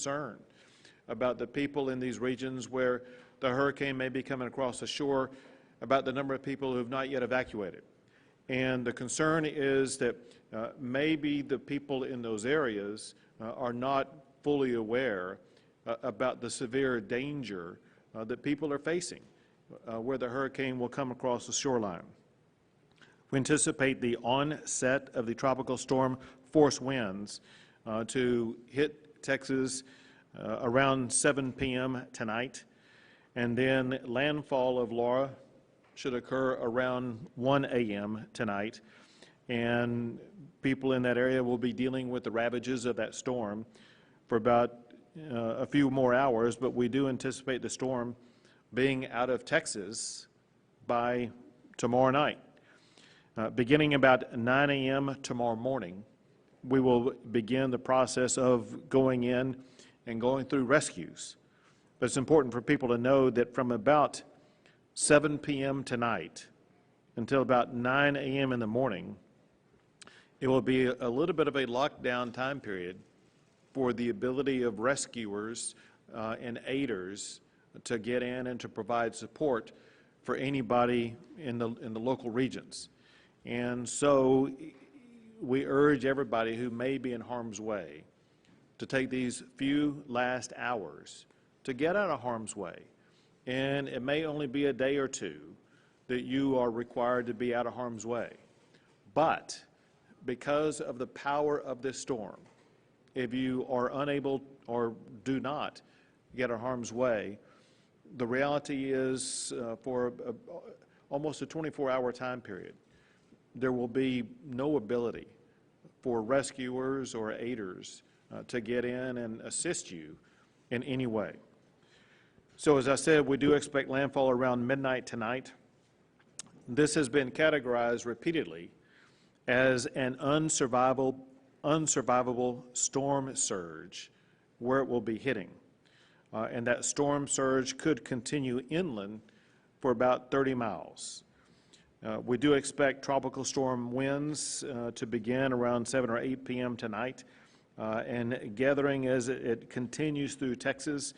concern about the people in these regions where the hurricane may be coming across the shore, about the number of people who have not yet evacuated. And the concern is that maybe the people in those areas are not fully aware about the severe danger that people are facing where the hurricane will come across the shoreline. We anticipate the onset of the tropical storm force winds to hit Texas around 7 p.m. tonight, and then landfall of Laura should occur around 1 a.m. tonight, and people in that area will be dealing with the ravages of that storm for about a few more hours, but we do anticipate the storm being out of Texas by tomorrow night. Beginning about 9 a.m. tomorrow morning, we will begin the process of going in and going through rescues. But it's important for people to know that from about 7 p.m. tonight until about 9 a.m. in the morning, it will be a little bit of a lockdown time period for the ability of rescuers and aiders to get in and to provide support for anybody in the local regions. And so we urge everybody who may be in harm's way to take these few last hours to get out of harm's way. And it may only be a day or two that you are required to be out of harm's way. But because of the power of this storm, if you are unable or do not get out of harm's way, the reality is for almost a 24-hour time period, there will be no ability for rescuers or aiders to get in and assist you in any way. So as I said, we do expect landfall around midnight tonight. This has been categorized repeatedly as an unsurvivable storm surge where it will be hitting. And that storm surge could continue inland for about 30 miles. We do expect tropical storm winds to begin around 7 or 8 p.m. tonight and gathering as it continues through Texas.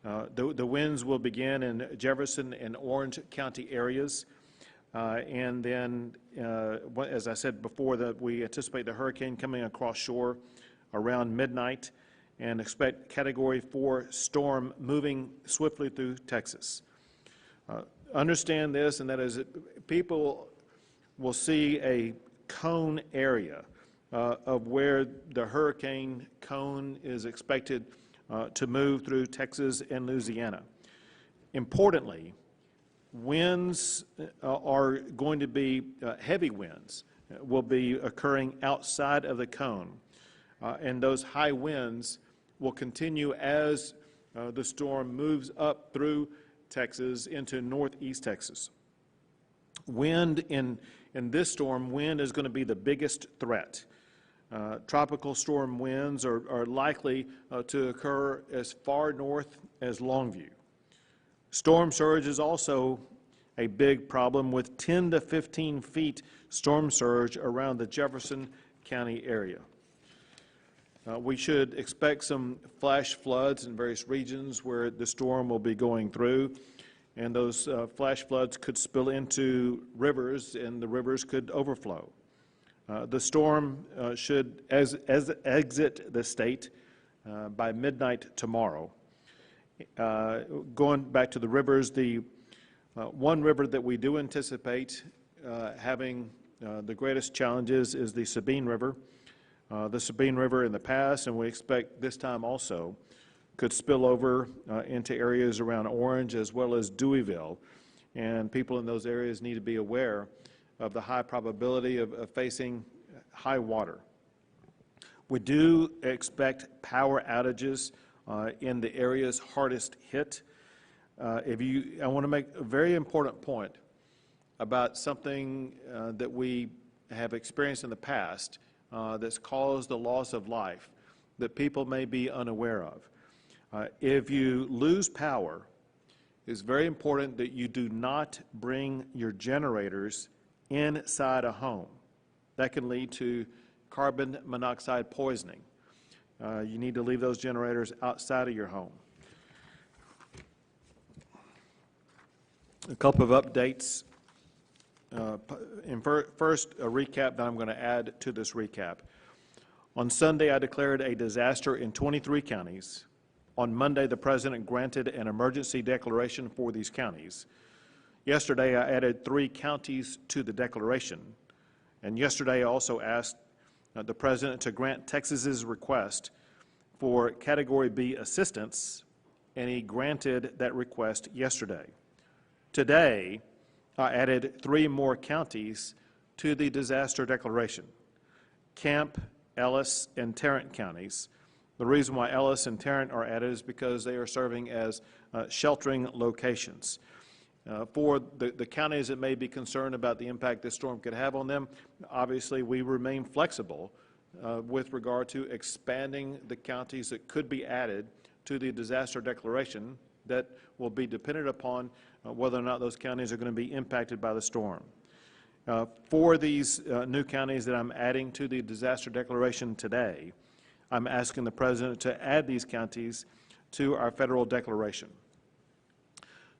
The winds will begin in Jefferson and Orange County areas. And then, as I said before, that we anticipate the hurricane coming across shore around midnight and expect Category 4 storm moving swiftly through Texas. Understand this, and that is that people will see a cone area of where the hurricane cone is expected to move through Texas and Louisiana. Importantly, winds are going to be, heavy winds will be occurring outside of the cone. And those high winds will continue as the storm moves up through Texas into northeast Texas. Wind in this storm, wind is going to be the biggest threat. Tropical storm winds are likely to occur as far north as Longview. Storm surge is also a big problem with 10 to 15 feet storm surge around the Jefferson County area. We should expect some flash floods in various regions where the storm will be going through, and those flash floods could spill into rivers, and the rivers could overflow. The storm should exit the state by midnight tomorrow. Going back to the rivers, the one river that we do anticipate having the greatest challenges is the Sabine River. The Sabine River in the past, and we expect this time also, could spill over into areas around Orange as well as Deweyville, and people in those areas need to be aware of the high probability of facing high water. We do expect power outages in the areas hardest hit. I want to make a very important point about something that we have experienced in the past that's caused the loss of life that people may be unaware of. If you lose power, it's very important that you do not bring your generators inside a home. That can lead to carbon monoxide poisoning. you need to leave those generators outside of your home. A couple of updates. First, a recap that I'm going to add to this recap. On Sunday, I declared a disaster in 23 counties. On Monday, the President granted an emergency declaration for these counties. Yesterday, I added 3 counties to the declaration. And yesterday, I also asked the President to grant Texas's request for Category B assistance, and he granted that request yesterday. Today, I added 3 more counties to the disaster declaration: Camp, Ellis, and Tarrant counties. The reason why Ellis and Tarrant are added is because they are serving as sheltering locations. For the counties that may be concerned about the impact this storm could have on them, obviously we remain flexible with regard to expanding the counties that could be added to the disaster declaration. That will be dependent upon whether or not those counties are going to be impacted by the storm. For these new counties that I'm adding to the disaster declaration today, I'm asking the President to add these counties to our federal declaration.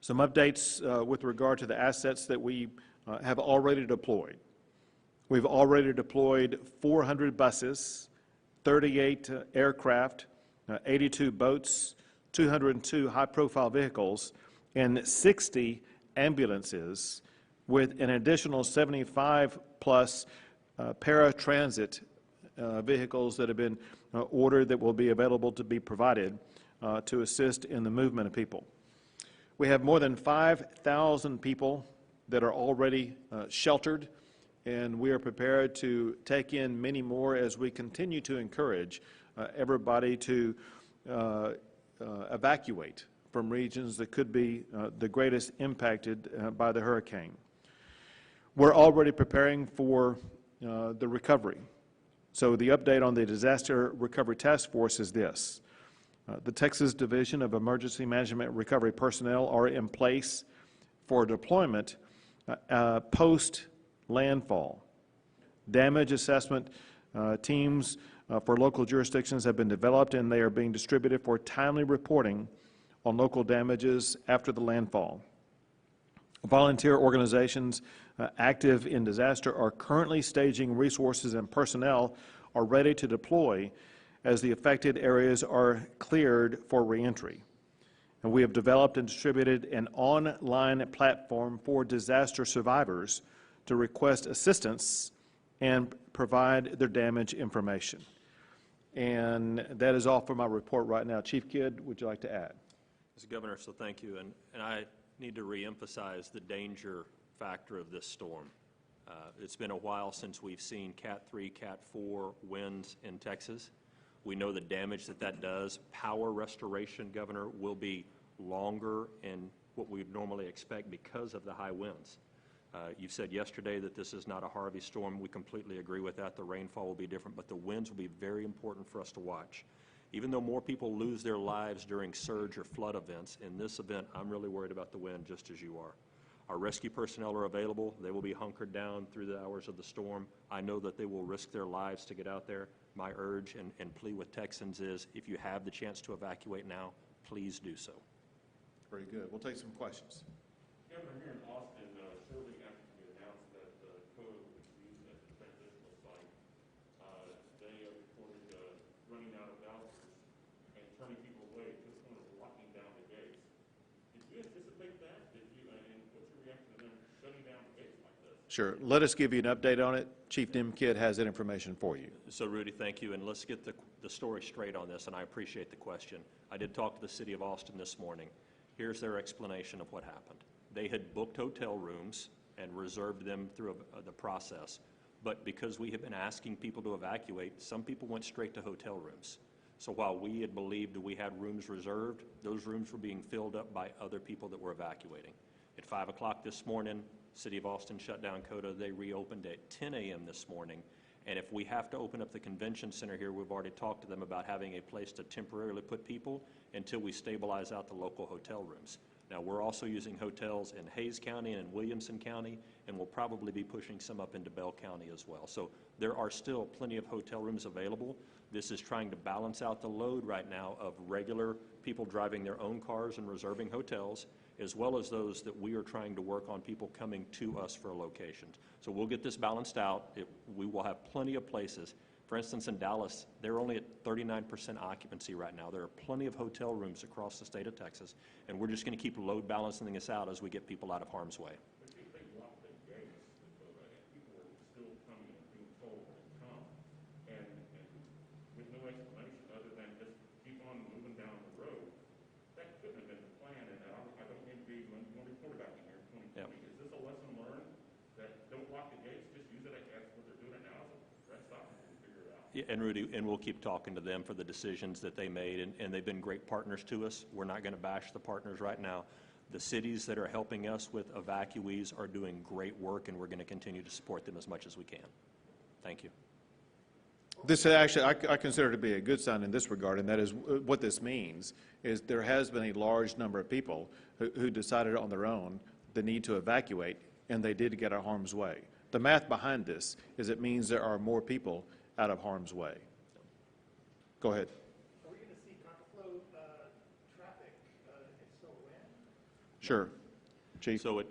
Some updates with regard to the assets that we have already deployed. We've already deployed 400 buses, 38 aircraft, 82 boats, 202 high-profile vehicles, and 60 ambulances, with an additional 75-plus paratransit vehicles that have been ordered that will be available to be provided to assist in the movement of people. We have more than 5,000 people that are already sheltered, and we are prepared to take in many more as we continue to encourage everybody to evacuate from regions that could be the greatest impacted by the hurricane. We're already preparing for the recovery. So the update on the Disaster Recovery Task Force is this. The Texas Division of Emergency Management and Recovery personnel are in place for deployment post-landfall. Damage assessment teams for local jurisdictions have been developed, and they are being distributed for timely reporting on local damages after the landfall. Volunteer organizations active in disaster are currently staging resources, and personnel are ready to deploy as the affected areas are cleared for reentry. And we have developed and distributed an online platform for disaster survivors to request assistance and provide their damage information. And that is all for my report right now. Chief Kidd, would you like to add? Mr. Governor, so thank you. And I need to reemphasize the danger factor of this storm. It's been a while since we've seen Cat 3, Cat 4 winds in Texas. We know the damage that does. Power restoration, Governor, will be longer in what we would normally expect because of the high winds. You said yesterday that this is not a Harvey storm. We completely agree with that. The rainfall will be different, but the winds will be very important for us to watch. Even though more people lose their lives during surge or flood events, in this event, I'm really worried about the wind just as you are. Our rescue personnel are available. They will be hunkered down through the hours of the storm. I know that they will risk their lives to get out there. My urge and plea with Texans is, if you have the chance to evacuate now, please do so. Very good. We'll take some questions. Governor, here in Austin, shortly after you announced that CODA would be used as a transitional site, they reported running out of vouchers and turning people away to the point of locking down the gates. Did you anticipate that? And what's your reaction to them shutting down the gates like this? Sure. Let us give you an update on it. Chief Dim Kidd has that information for you. So, Rudy, thank you. And let's get the story straight on this, and I appreciate the question. I did talk to the city of Austin this morning. Here's their explanation of what happened. They had booked hotel rooms and reserved them through the process. But because we have been asking people to evacuate, some people went straight to hotel rooms. So while we had believed that we had rooms reserved, those rooms were being filled up by other people that were evacuating. At 5 o'clock this morning, City of Austin shut down CODA. They reopened at 10 a.m. this morning. And if we have to open up the convention center here, we've already talked to them about having a place to temporarily put people until we stabilize out the local hotel rooms. Now, we're also using hotels in Hayes County and in Williamson County, and we'll probably be pushing some up into Bell County as well. So there are still plenty of hotel rooms available, This is trying to balance out the load right now of regular people driving their own cars and reserving hotels, as well as those that we are trying to work on people coming to us for locations. So we'll get this balanced out. We will have plenty of places. For instance, in Dallas, they're only at 39% occupancy right now. There are plenty of hotel rooms across the state of Texas, and we're just going to keep load balancing this out as we get people out of harm's way. But if they lock the gates, people are still coming and being told to come, and with no explanation other than just keep on moving down the road, that couldn't have been the plan, and I don't need to be one quarterback in here in 2020. Yep. Is this a lesson learned, that don't lock the gates, just use it as what they're doing now, rest stop and figure it out? Yeah, and Rudy, and we'll keep talking to them for the decisions that they made, and they've been great partners to us. We're not going to bash the partners right now. The cities that are helping us with evacuees are doing great work, and we're going to continue to support them as much as we can. Thank you. This actually, I consider to be a good sign in this regard, and that is what this means is there has been a large number of people who decided on their own the need to evacuate, and they did get out of harm's way. The math behind this is it means there are more people out of harm's way. Go ahead. Are we going to see contraflow traffic, if so, when? Sure. Chief? So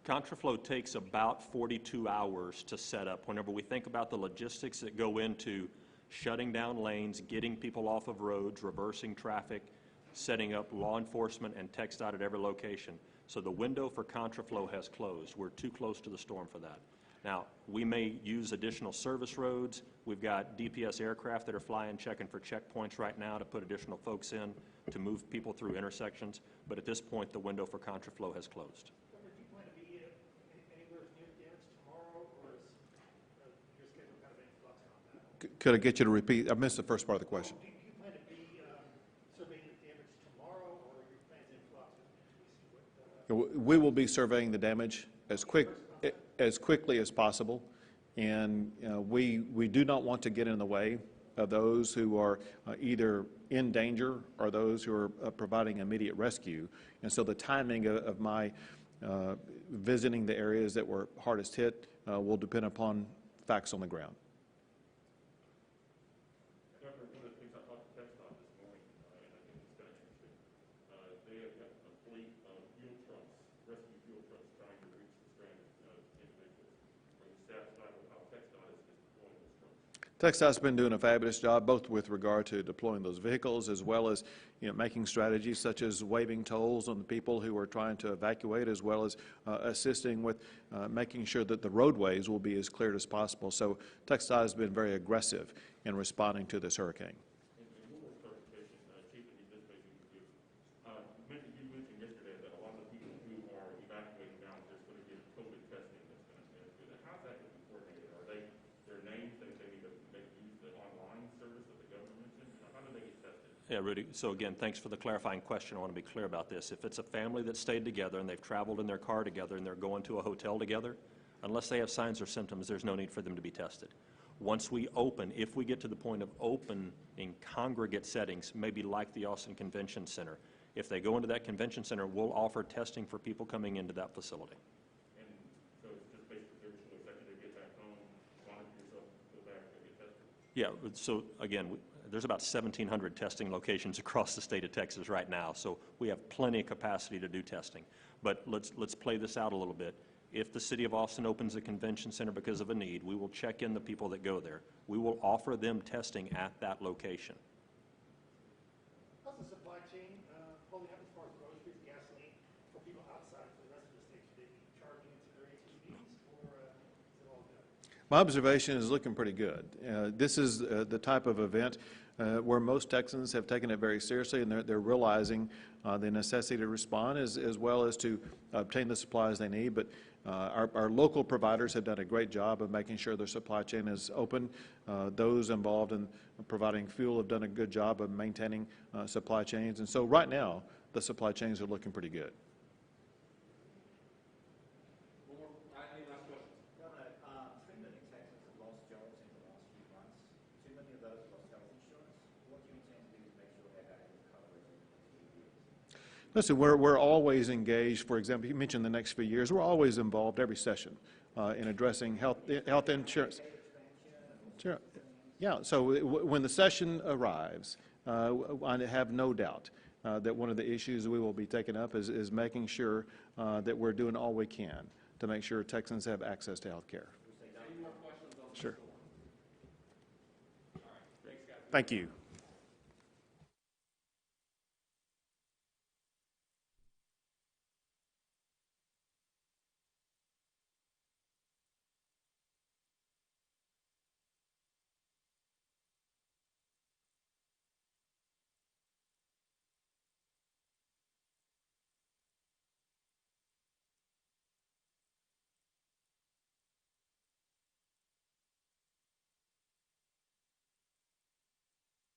contraflow takes about 42 hours to set up. Whenever we think about the logistics that go into shutting down lanes, getting people off of roads, reversing traffic, setting up law enforcement and TxDOT at every location. So the window for contraflow has closed. We're too close to the storm for that. Now, we may use additional service roads. We've got DPS aircraft that are flying, checking for checkpoints right now to put additional folks in to move people through intersections. But at this point, the window for contraflow has closed. Governor, do you plan to be anywhere near Gaines tomorrow, or is your schedule kind of in flux on that? Could I get you to repeat? I missed the first part of the question. Do you plan to be surveying the damage tomorrow, or are your plans in flux until we see what? We will be surveying the damage as quickly as possible, and we do not want to get in the way of those who are either in danger or those who are providing immediate rescue. And so the timing of my visiting the areas that were hardest hit will depend upon facts on the ground. Governor, one of the things I talked to TxDOT this morning, and I think it's kind of interesting, they have got a fleet of fuel trucks, rescue fuel trucks, trying to reach the stranded individuals. Are you satisfied with how TxDOT is deploying those trucks? TxDOT's been doing a fabulous job, both with regard to deploying those vehicles as well as making strategies such as waiving tolls on the people who are trying to evacuate, as well as assisting with making sure that the roadways will be as clear as possible. So TxDOT has been very aggressive in responding to this hurricane. And one more clarification, Chief, and this may be for you. You mentioned yesterday that a lot of the people who are evacuating now, there's going to be COVID testing that's going to do that. How's that going to be coordinated? Are their names that they need to use the online service that the governor mentioned? How do they get tested? Yeah, Rudy, so again, thanks for the clarifying question. I want to be clear about this. If it's a family that stayed together and they've traveled in their car together and they're going to a hotel together, unless they have signs or symptoms, there's no need for them to be tested. Once we open, if we get to the point of opening congregate settings, maybe like the Austin Convention Center, if they go into that convention center, we'll offer testing for people coming into that facility. And so it's just basically their choice after they get back home, monitor yourself, go back and get tested? Yeah, so again, there's about 1,700 testing locations across the state of Texas right now, so we have plenty of capacity to do testing. But let's play this out a little bit. If the city of Austin opens a convention center because of a need, we will check in the people that go there. We will offer them testing at that location. How's the supply chain holding up as far as groceries, gasoline, for people outside of the rest of the state? Should they be charging into their ATVs, or is it all good? My observation is looking pretty good. This is the type of event where most Texans have taken it very seriously, and they're realizing the necessity to respond as well as to obtain the supplies they need. But our local providers have done a great job of making sure their supply chain is open. Those involved in providing fuel have done a good job of maintaining supply chains. And so right now, the supply chains are looking pretty good. Any last questions? Governor, too many Texans have lost jobs in the last few months. Too many of those lost health insurance. What do you intend to do to make sure they have adequate coverage in the next few years? Listen, we're always engaged. For example, you mentioned the next few years. We're always involved every session in addressing health insurance. Sure. Yeah, so when the session arrives, I have no doubt that one of the issues we will be taking up is making sure that we're doing all we can to make sure Texans have access to health care. Any more questions on the Sure. floor? All right, thanks, guys. Thank you.